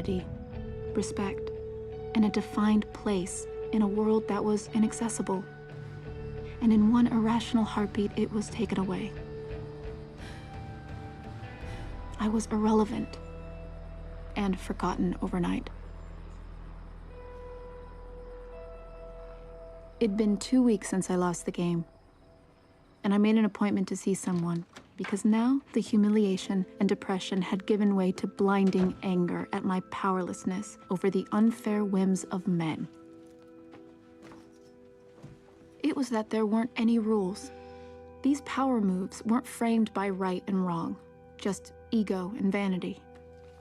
identity, respect, and a defined place in a world that was inaccessible. And in one irrational heartbeat, it was taken away. I was irrelevant and forgotten overnight. It'd been 2 weeks since I lost the game, and I made an appointment to see someone, because now the humiliation and depression had given way to blinding anger at my powerlessness over the unfair whims of men. It was that there weren't any rules. These power moves weren't framed by right and wrong, just ego and vanity.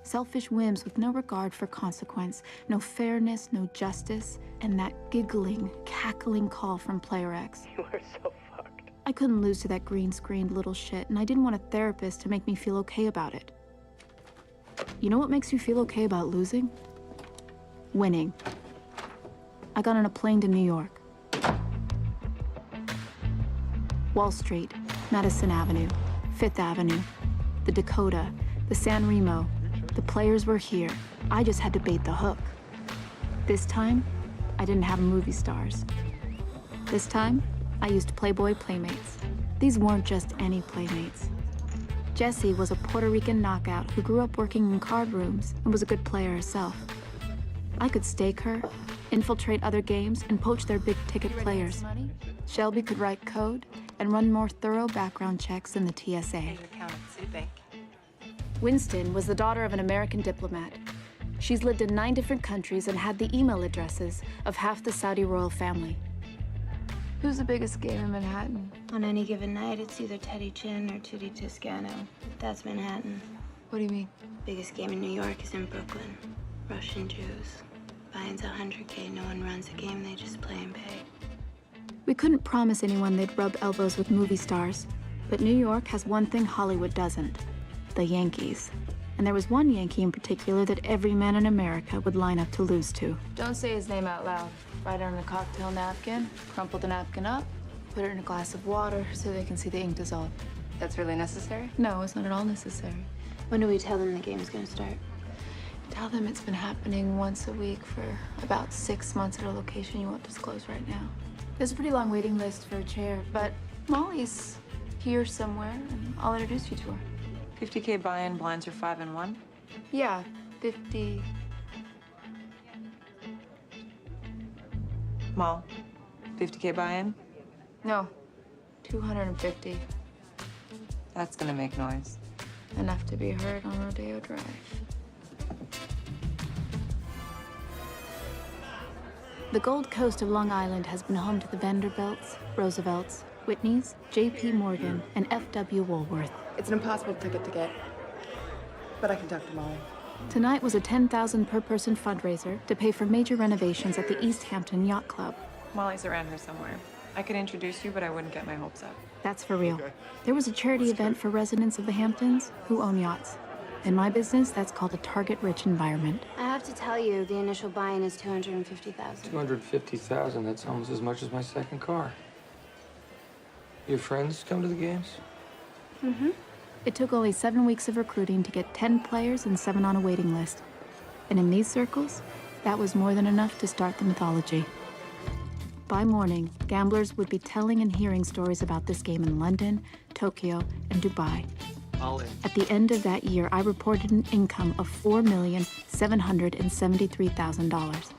Selfish whims with no regard for consequence, no fairness, no justice, and that giggling, cackling call from Player X. You are so fucked. I couldn't lose to that green-screened little shit, and I didn't want a therapist to make me feel okay about it. You know what makes you feel okay about losing? Winning. I got on a plane to New York. Wall Street, Madison Avenue, Fifth Avenue, the Dakota, the San Remo. The players were here. I just had to bait the hook. This time, I didn't have movie stars. This time, I used Playboy Playmates. These weren't just any Playmates. Jessie was a Puerto Rican knockout who grew up working in card rooms and was a good player herself. I could stake her, infiltrate other games, and poach their big-ticket players. Shelby could write code and run more thorough background checks than the TSA. Winston was the daughter of an American diplomat. She's lived in 9 different countries and had the email addresses of half the Saudi royal family. Who's the biggest game in Manhattan? On any given night, it's either Teddy Chin or Tootie Toscano. That's Manhattan. What do you mean? Biggest game in New York is in Brooklyn. Russian Jews. Buy-in's $100K. No one runs a game, they just play and pay. We couldn't promise anyone they'd rub elbows with movie stars, but New York has one thing Hollywood doesn't: the Yankees. And there was one Yankee in particular that every man in America would line up to lose to. Don't say his name out loud. Write it on a cocktail napkin, crumple the napkin up, put it in a glass of water so they can see the ink dissolve. That's really necessary? No, it's not at all necessary. When do we tell them the game's gonna start? Tell them it's been happening once a week for about 6 months at a location you won't disclose right now. There's a pretty long waiting list for a chair, but Molly's here somewhere, and I'll introduce you to her. 50K buy-in, blinds are 5 and 1. Yeah, 50. Mall, 50K buy-in? No, 250. That's gonna make noise. Enough to be heard on Rodeo Drive. The Gold Coast of Long Island has been home to the Vanderbilts, Roosevelts, Whitneys, J.P. Morgan, and F.W. Woolworth. It's an impossible ticket to get, but I can talk to Molly. Tonight was a $10,000 per person fundraiser to pay for major renovations at the East Hampton Yacht Club. Molly's around here somewhere. I could introduce you, but I wouldn't get my hopes up. That's for real. There was a charity event for residents of the Hamptons who own yachts. In my business, that's called a target-rich environment. I have to tell you, the initial buy-in is $250,000. $250,000, that's almost as much as my second car. Your friends come to the games? Mm-hmm. It took only 7 weeks of recruiting to get 10 players and 7 on a waiting list. And in these circles, that was more than enough to start the mythology. By morning, gamblers would be telling and hearing stories about this game in London, Tokyo, and Dubai. All in. At the end of that year, I reported an income of $4,773,000.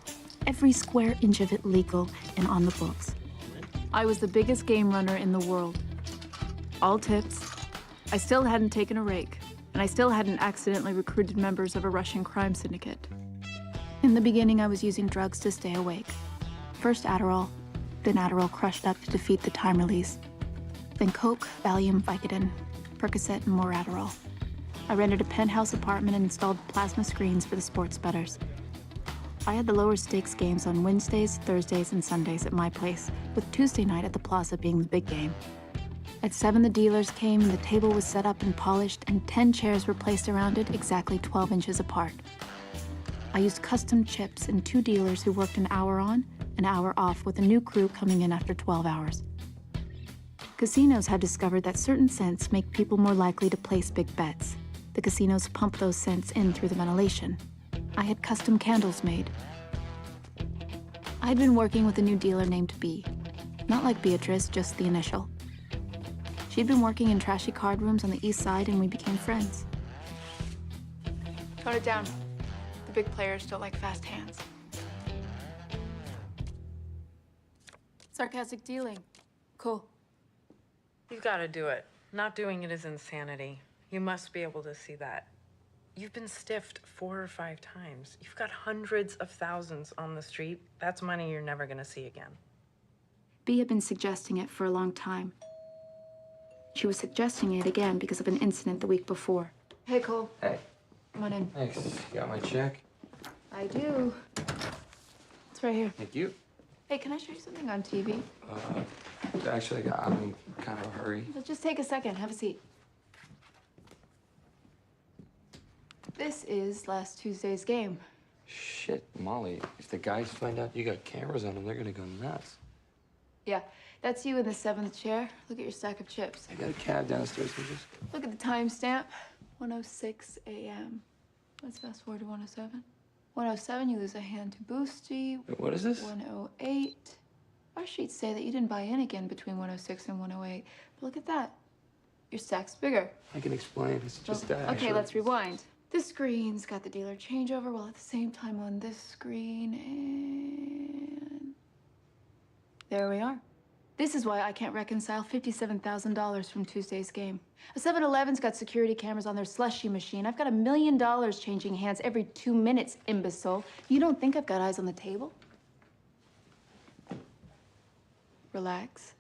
Every square inch of it legal and on the books. I was the biggest game runner in the world. All tips. I still hadn't taken a rake, and I still hadn't accidentally recruited members of a Russian crime syndicate. In the beginning, I was using drugs to stay awake. First Adderall, then Adderall crushed up to defeat the time release. Then Coke, Valium, Vicodin, Percocet, and more Adderall. I rented a penthouse apartment and installed plasma screens for the sports bettors. I had the lower stakes games on Wednesdays, Thursdays, and Sundays at my place, with Tuesday night at the Plaza being the big game. At 7, the dealers came, and the table was set up and polished, and 10 chairs were placed around it exactly 12 inches apart. I used custom chips and 2 dealers who worked an hour on, an hour off, with a new crew coming in after 12 hours. Casinos had discovered that certain scents make people more likely to place big bets. The casinos pump those scents in through the ventilation. I had custom candles made. I'd been working with a new dealer named B. Not like Beatrice, just the initial. She'd been working in trashy card rooms on the east side, and we became friends. Tone it down. The big players don't like fast hands. Sarcastic dealing. Cool. You've got to do it. Not doing it is insanity. You must be able to see that. You've been stiffed 4 or 5 times. You've got hundreds of thousands on the street. That's money you're never gonna see again. B had been suggesting it for a long time. She was suggesting it again because of an incident the week before. Hey, Cole. Hey. Come on in. Thanks. You got my check? I do. It's right here. Thank you. Hey, can I show you something on TV? Actually, I'm in kind of a hurry. Just take a second. Have a seat. This is last Tuesday's game. Shit, Molly. If the guys find out you got cameras on them, they're gonna go nuts. Yeah, that's you in the 7th chair. Look at your stack of chips. I got a cab downstairs. Can you just... Look at the timestamp. 1:06 a.m. Let's fast forward to 1:07. 1:07, you lose a hand to Boosty. Wait, what is this? 1:08. Our sheets say that you didn't buy in again between 1:06 and 1:08. But look at that. Your stack's bigger. I can explain. It's just that. Okay, let's rewind. This screen's got the dealer changeover, while at the same time on this screen, and there we are. This is why I can't reconcile $57,000 from Tuesday's game. A 7-Eleven's got security cameras on their slushy machine. I've got $1 million changing hands every 2 minutes, imbecile. You don't think I've got eyes on the table? Relax.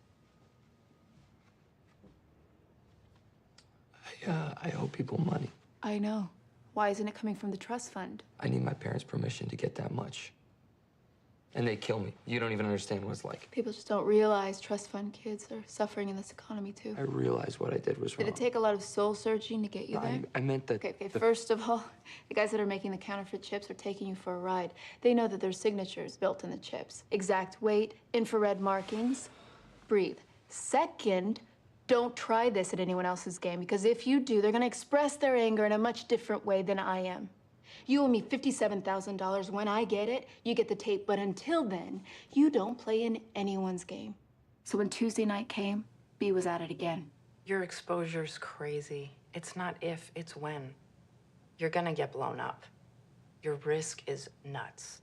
I owe people money. I know. Why isn't it coming from the trust fund? I need my parents' permission to get that much. And they kill me. You don't even understand what it's like. People just don't realize trust fund kids are suffering in this economy, too. I realized what I did was wrong. Did it take a lot of soul searching to get you there? I meant that... Okay, first of all, the guys that are making the counterfeit chips are taking you for a ride. They know that there's signatures built in the chips. Exact weight, infrared markings. Breathe. Second, don't try this at anyone else's game, because if you do, they're gonna express their anger in a much different way than I am. You owe me $57,000. When I get it, you get the tape, but until then, you don't play in anyone's game. So when Tuesday night came, B was at it again. Your exposure's crazy. It's not if, it's when. You're gonna get blown up. Your risk is nuts.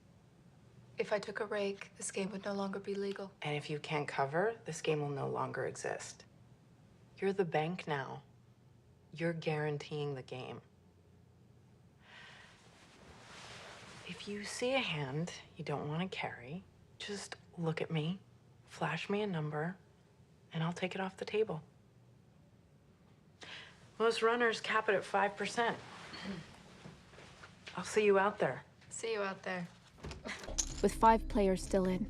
If I took a rake, this game would no longer be legal. And if you can't cover, this game will no longer exist. You're the bank now. You're guaranteeing the game. If you see a hand you don't want to carry, just look at me, flash me a number, and I'll take it off the table. Most runners cap it at 5%. I'll see you out there. See you out there. With 5 players still in,